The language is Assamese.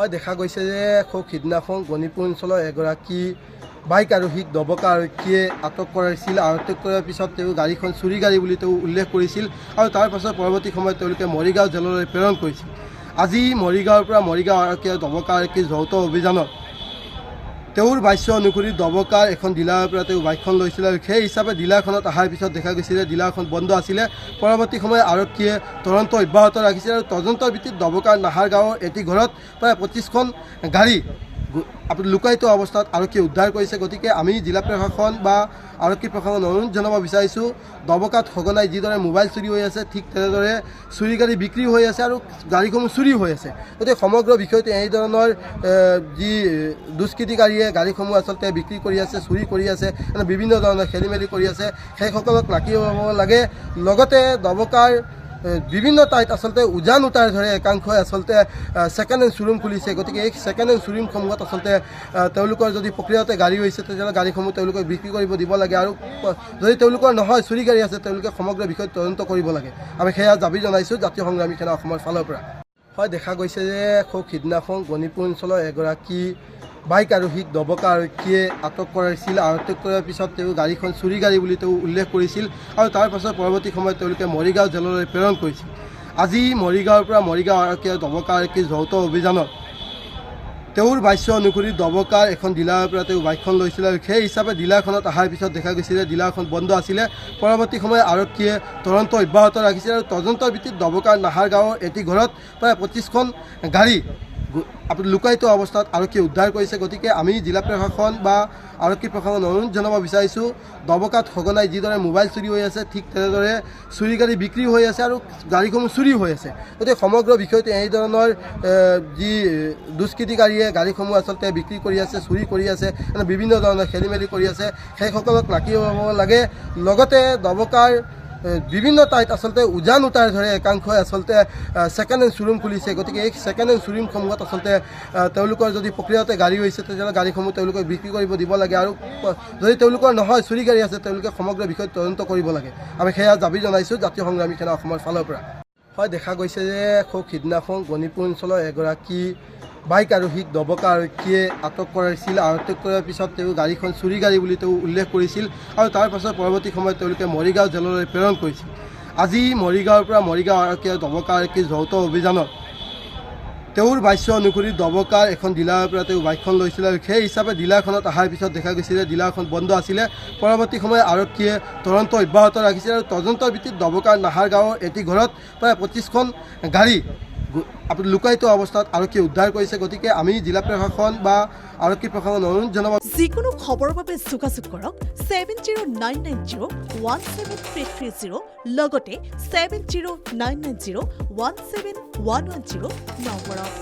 হয় দেখা গৈছে যে খুব সিদিনাখন গণিপুৰ অঞ্চলৰ এগৰাকী বাইক আৰোহীক দবকা আৰক্ষীয়ে আটক কৰাইছিল। আটক কৰাৰ পিছত তেওঁ গাড়ীখন চুৰি গাড়ী বুলি তেওঁ উল্লেখ কৰিছিল আৰু তাৰ পাছত পৰৱৰ্তী সময়ত তেওঁলোকে মৰিগাঁও জেললৈ প্ৰেৰণ কৰিছিল। আজি মৰিগাঁৱৰ পৰা মৰিগাঁও আৰক্ষীয়ে দবকা আৰক্ষীৰ যৌথ অভিযানত তেওঁৰ বাস্য অনুসৰি দবকাৰ এখন ডিলাৰৰ পৰা তেওঁ বাইকখন লৈছিল আৰু সেই হিচাপে ডিলাৰখনত অহাৰ পিছত দেখা গৈছিল যে ডিলাৰখন বন্ধ আছিলে। পৰৱৰ্তী সময়ত আৰক্ষীয়ে তদন্ত অব্যাহত ৰাখিছিল আৰু তদন্তৰ ভিত্তিত দবকাৰ নাহাৰ গাঁৱৰ এটি ঘৰত প্ৰায় 25খন গাড়ী লুকাই থোৱা অৱস্থাত আৰক্ষীয়ে উদ্ধাৰ কৰিছে। গতিকে আমি জিলা প্ৰশাসন বা আৰক্ষী প্ৰশাসন অনুৰোধ জনাব বিচাৰিছোঁ, দবকাত সঘনাই যিদৰে মোবাইল চুৰি হৈ আছে ঠিক তেনেদৰে চুৰি গাড়ী বিক্ৰী হৈ আছে আৰু গাড়ীসমূহ চুৰি হৈ আছে। গতিকে সমগ্ৰ বিষয়টো এই ধৰণৰ যি দুষ্কৃতিকাৰীয়ে গাড়ীসমূহ আচলতে বিক্ৰী কৰি আছে, চুৰি কৰি আছে, বিভিন্ন ধৰণৰ খেলি মেলি কৰি আছে, সেইসকলক নাকি হ'ব লাগে। লগতে দবকাৰ বিভিন্ন ঠাইত আচলতে উজান উটাৰ ধৰে একাংশই আচলতে ছেকেণ্ড হেণ্ড শ্ব'ৰুম খুলিছে। গতিকে এই ছেকেণ্ড হেণ্ড শ্ব'ৰুমসমূহত আচলতে তেওঁলোকৰ যদি প্ৰক্ৰিয়াতে গাড়ী হৈছে তেতিয়াহ'লে গাড়ীসমূহ তেওঁলোকে বিক্ৰী কৰিব দিব লাগে আৰু যদি তেওঁলোকৰ নহয় চুৰি গাড়ী আছে তেওঁলোকে সমগ্ৰ বিষয়ত তদন্ত কৰিব লাগে। আমি সেয়া দাবী জনাইছোঁ জাতীয় সংগ্ৰামী সেনা অসমৰ ফালৰ পৰা। হয় দেখা গৈছে যে খুব সিদিনাখন গণিপুৰ অঞ্চলৰ এগৰাকী বাইক আৰোহীক দবকা আৰক্ষীয়ে আটক কৰাইছিল। আটক কৰাৰ পিছত তেওঁ গাড়ীখন চুৰি গাড়ী বুলি তেওঁ উল্লেখ কৰিছিল আৰু তাৰ পাছত পৰৱৰ্তী সময়ত তেওঁলোকে মৰিগাঁও জেললৈ প্ৰেৰণ কৰিছিল। আজি মৰিগাঁৱৰ পৰা মৰিগাঁও আৰক্ষীয়ে দবকা আৰক্ষীৰ যৌথ অভিযানত তেওঁৰ বাস্য অনুসৰি দবকাৰ এখন ডিলাৰৰ পৰা তেওঁ বাইকখন লৈছিল আৰু সেই হিচাপে ডিলাৰখনত অহাৰ পিছত দেখা গৈছিল যে ডিলাৰখন বন্ধ আছিলে। পৰৱৰ্তী সময়ত আৰক্ষীয়ে তদন্ত অব্যাহত ৰাখিছিল আৰু তদন্তৰ ভিত্তিত দবকাৰ নাহাৰ গাঁৱৰ এটি ঘৰত প্ৰায় 25খন গাড়ী লুকাই থোৱা অৱস্থাত আৰক্ষীয়ে উদ্ধাৰ কৰিছে। গতিকে আমি জিলা প্ৰশাসন বা আৰক্ষী প্ৰশাসন অনুৰোধ জনাব বিচাৰিছোঁ, দবকাত সঘনাই যিদৰে মোবাইল চুৰি হৈ আছে ঠিক তেনেদৰে চুৰি গাড়ী বিক্ৰী হৈ আছে আৰু গাড়ীসমূহ চুৰি হৈ আছে। গতিকে সমগ্ৰ বিষয়টো এই ধৰণৰ যি দুষ্কৃতিকাৰীয়ে গাড়ীসমূহ আচলতে বিক্ৰী কৰি আছে, চুৰি কৰি আছে, বিভিন্ন ধৰণৰ খেলি মেলি কৰি আছে, সেইসকলক নাকি হ'ব লাগে। লগতে দবকাৰ বিভিন্ন ঠাইত আচলতে উজান উটাৰ ধৰে একাংশই আচলতে ছেকেণ্ড হেণ্ড শ্ব'ৰুম খুলিছে। গতিকে এই ছেকেণ্ড হেণ্ড শ্ব'ৰুমসমূহত আচলতে তেওঁলোকৰ যদি প্ৰক্ৰিয়াতে গাড়ী হৈছে তেতিয়াহ'লে গাড়ীসমূহ তেওঁলোকে বিক্ৰী কৰিব দিব লাগে আৰু যদি তেওঁলোকৰ নহয় চুৰি গাড়ী আছে তেওঁলোকে সমগ্ৰ বিষয়ত তদন্ত কৰিব লাগে। আমি সেয়া দাবী জনাইছোঁ জাতীয় সংগ্ৰামী সেনা অসমৰ ফালৰ পৰা। হয় দেখা গৈছে যে খুব সিদিনাখন গণিপুৰ অঞ্চলৰ এগৰাকী বাইক আৰোহীক দবকা আৰক্ষীয়ে আটক কৰাইছিল। আটক কৰাৰ পিছত তেওঁ গাড়ীখন চুৰি গাড়ী বুলি তেওঁ উল্লেখ কৰিছিল আৰু তাৰ পাছত পৰৱৰ্তী সময়ত তেওঁলোকে মৰিগাঁও জেললৈ প্ৰেৰণ কৰিছিল। আজি মৰিগাঁৱৰ পৰা মৰিগাঁও আৰক্ষীয়ে দবকা আৰক্ষীৰ যৌথ অভিযানত তেওঁৰ বাস্য অনুসৰি দবকাৰ এখন ডিলাৰৰ পৰা তেওঁ বাইকখন লৈছিল আৰু সেই হিচাপে ডিলাৰখনত অহাৰ পিছত দেখা গৈছিল যে ডিলাৰখন বন্ধ আছিলে। পৰৱৰ্তী সময়ত আৰক্ষীয়ে তদন্ত অব্যাহত ৰাখিছিল আৰু তদন্তৰ ভিত্তিত দবকাৰ নাহাৰ গাঁৱৰ এটি ঘৰত প্ৰায় 25খন গাড়ী লুকাই থোৱা অৱস্থাত আৰক্ষীয়ে উদ্ধাৰ কৰিছে। গতিকে আমি জিলা প্ৰশাসন বা আৰক্ষী প্ৰশাসন অনুৰোধ জনাব। যিকোনো খবৰৰ বাবে যোগাযোগ কৰক 7099017330 লগতে 7099017110 নম্বৰত।